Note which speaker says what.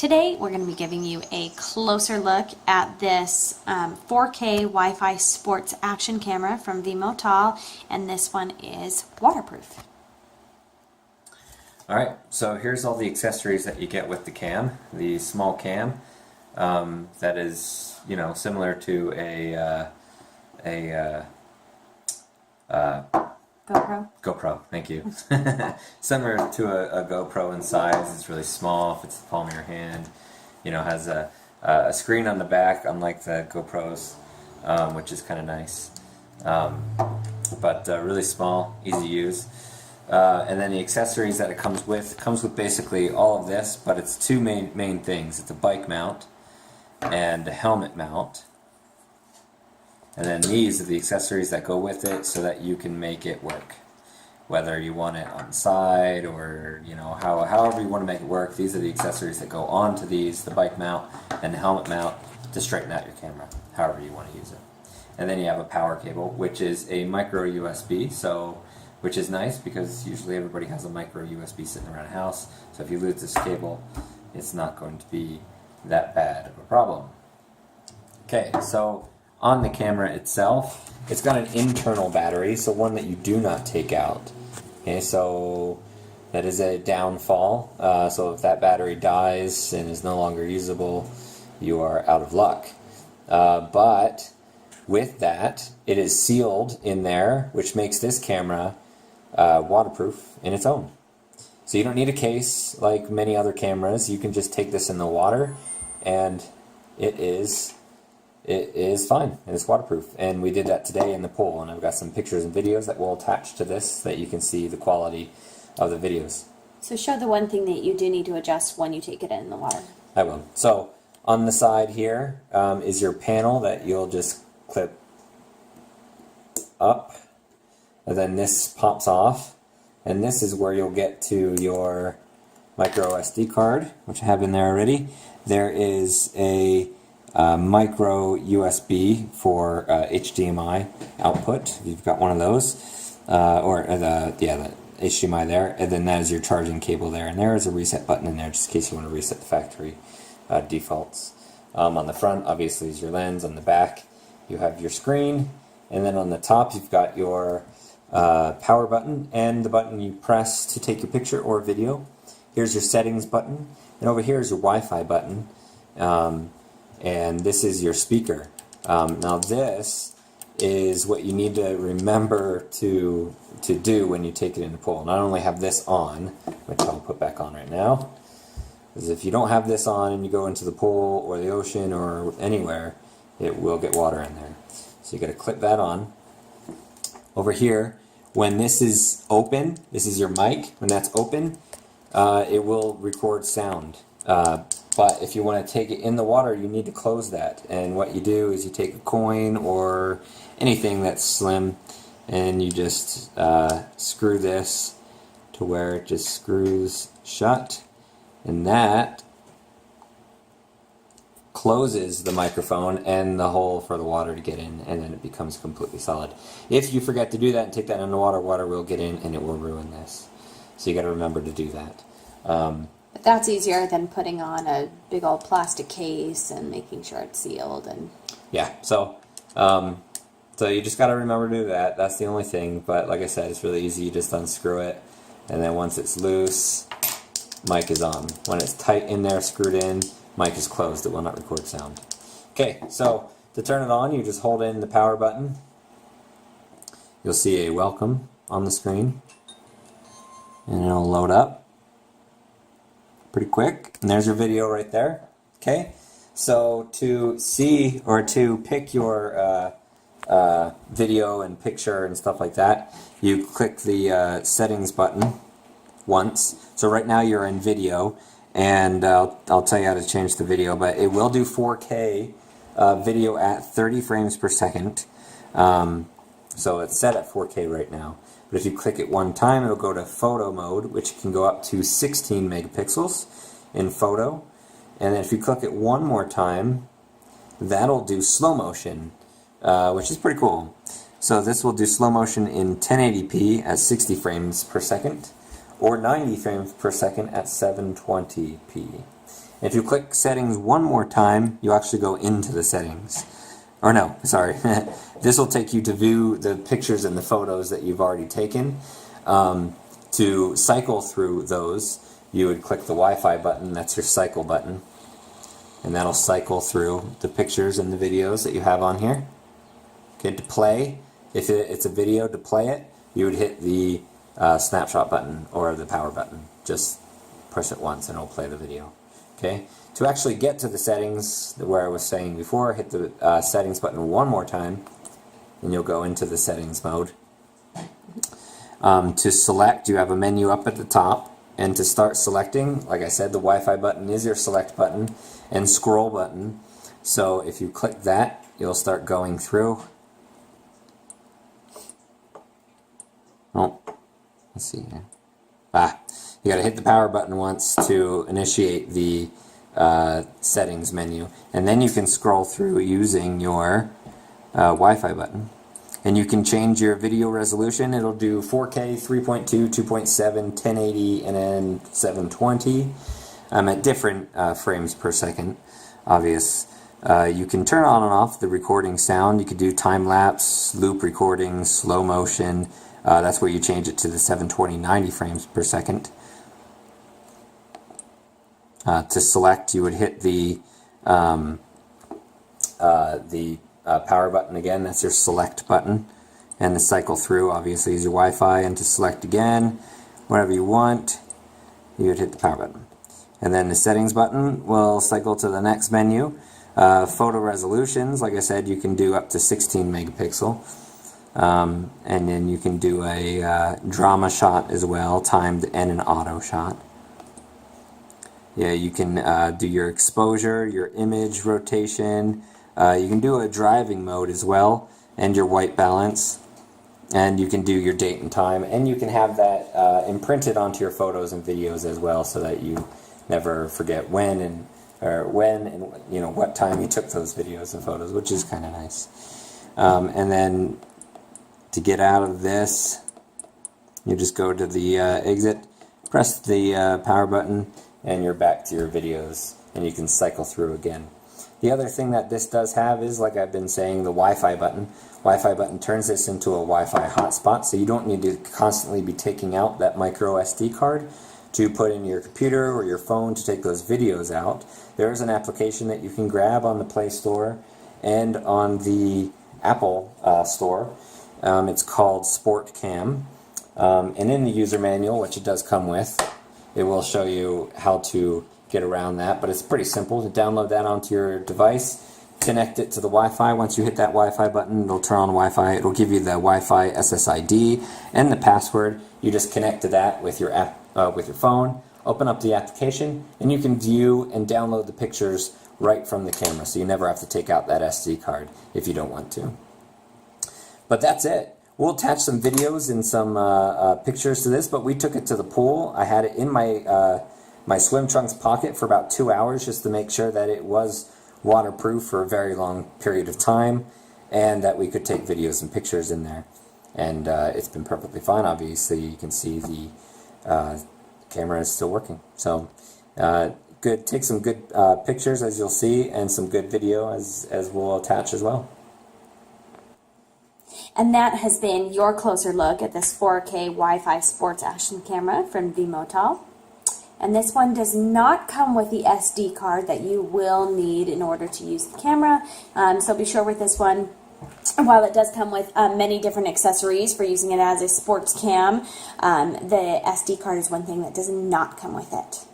Speaker 1: Today we're going to be giving you a closer look at this 4K Wi-Fi sports action camera from Vmotal, and this one is waterproof.
Speaker 2: Alright, so here's all the accessories that you get with the cam. The small cam that is, you know, similar to a
Speaker 1: GoPro?
Speaker 2: GoPro, thank you. Similar to a GoPro in size. It's really small, fits the palm of your hand. You know, has a screen on the back, unlike the GoPros, which is kind of nice. But really small, easy to use. And then the accessories that it comes with basically all of this, but it's two main things. It's a bike mount and a helmet mount. And then these are the accessories that go with it so that you can make it work. Whether you want it on the side or, you know, however you want to make it work, these are the accessories that go onto these, the bike mount and the helmet mount, to straighten out your camera, however you want to use it. And then you have a power cable, which is a micro USB, which is nice because usually everybody has a micro USB sitting around a house. So if you lose this cable, it's not going to be that bad of a problem. Okay, so on the camera itself, it's got an internal battery, so one that you do not take out. Okay, so that is a downfall. So if that battery dies and is no longer usable, you are out of luck. But with that, it is sealed in there, which makes this camera waterproof in its own. So you don't need a case like many other cameras. You can just take this in the water and it is fine. It is waterproof. And we did that today in the pool, and I've got some pictures and videos that will attach to this so that you can see the quality of the videos.
Speaker 1: So show the one thing that you do need to adjust when you take it in the water.
Speaker 2: I will. So on the side here is your panel that you'll just clip up, and then this pops off, and this is where you'll get to your micro SD card, which I have in there already. There is a micro USB for HDMI output. You've got one of those, the HDMI there, and then that is your charging cable there, and there is a reset button in there just in case you want to reset the factory defaults. On the front, obviously, is your lens. On the back, you have your screen, and then on the top, you've got your power button and the button you press to take your picture or video. Here's your settings button, and over here is your Wi-Fi button. And this is your speaker. Now this is what you need to remember to do when you take it in the pool. Not only have this on, which I'll put back on right now, because if you don't have this on and you go into the pool or the ocean or anywhere, it will get water in there. So you got to clip that on. Over here, when this is open, this is your mic. When that's open, it will record sound. But if you want to take it in the water, you need to close that. And what you do is you take a coin or anything that's slim, and you just screw this to where it just screws shut. And that closes the microphone and the hole for the water to get in, and then it becomes completely solid. If you forget to do that and take that in the water, water will get in and it will ruin this. So you got to remember to do that.
Speaker 1: But that's easier than putting on a big old plastic case and making sure it's sealed. And
Speaker 2: yeah, so you just got to remember to do that. That's the only thing. But like I said, it's really easy. You just unscrew it, and then once it's loose, mic is on. When it's tight in there, screwed in, mic is closed. It will not record sound. Okay, so to turn it on, you just hold in the power button. You'll see a welcome on the screen, and it'll load up pretty quick, and there's your video right there. Okay, so to see or to pick your video and picture and stuff like that, you click the settings button once. So right now you're in video, and I'll tell you how to change the video, but it will do 4K video at 30 frames per second. So it's set at 4K right now. But if you click it one time, it'll go to photo mode, which can go up to 16 megapixels in photo. And then if you click it one more time, that'll do slow motion, which is pretty cool. So this will do slow motion in 1080p at 60 frames per second, or 90 frames per second at 720p. If you click settings one more time, you actually go into the settings. Or no, sorry. This will take you to view the pictures and the photos that you've already taken. To cycle through those, you would click the Wi-Fi button, that's your cycle button. And that'll cycle through the pictures and the videos that you have on here. Okay, to play, if it's a video, to play it, you would hit the snapshot button or the power button. Just press it once and it'll play the video. Okay, to actually get to the settings where I was saying before, hit the settings button one more time and you'll go into the settings mode. To select, you have a menu up at the top, and to start selecting, like I said, the Wi-Fi button is your select button and scroll button. So if you click that, you'll start going through. Oh, let's see here. You got to hit the power button once to initiate the settings menu, and then you can scroll through using your Wi-Fi button. And you can change your video resolution. It'll do 4K, 3.2, 2.7, 1080, and then 720 at different frames per second, obvious. You can turn on and off the recording sound. You could do time-lapse, loop recording, slow motion. That's where you change it to the 720, 90 frames per second. To select, you would hit the power button again, that's your select button, and to cycle through obviously is your Wi-Fi, and to select again whatever you want, you would hit the power button. And then the settings button will cycle to the next menu. Photo resolutions, like I said, you can do up to 16 megapixel, and then you can do a drama shot as well, timed, and an auto shot. Yeah, you can do your exposure, your image rotation. You can do a driving mode as well, and your white balance, and you can do your date and time, and you can have that imprinted onto your photos and videos as well, so that you never forget when and you know what time you took those videos and photos, which is kind of nice. And then to get out of this, you just go to the exit, press the power button, and you're back to your videos, and you can cycle through again. The other thing that this does have is, like I've been saying, the Wi-Fi button. Wi-Fi button turns this into a Wi-Fi hotspot, so you don't need to constantly be taking out that micro SD card to put in your computer or your phone to take those videos out. There is an application that you can grab on the Play Store and on the Apple Store. It's called Sport Cam. And in the user manual, which it does come with, it will show you how to get around that, but it's pretty simple to download that onto your device, connect it to the Wi-Fi. Once you hit that Wi-Fi button, it'll turn on Wi-Fi. It'll give you the Wi-Fi SSID and the password. You just connect to that with your app, with your phone, open up the application, and you can view and download the pictures right from the camera, so you never have to take out that SD card if you don't want to. But that's it. We'll attach some videos and some pictures to this, but we took it to the pool. I had it in my swim trunks pocket for about 2 hours just to make sure that it was waterproof for a very long period of time and that we could take videos and pictures in there. And it's been perfectly fine. Obviously, you can see the camera is still working. So good. Take some good pictures, as you'll see, and some good video as we'll attach as well.
Speaker 1: And that has been your closer look at this 4K Wi-Fi sports action camera from Vmotal. And this one does not come with the SD card that you will need in order to use the camera. So be sure with this one, while it does come with many different accessories for using it as a sports cam, the SD card is one thing that does not come with it.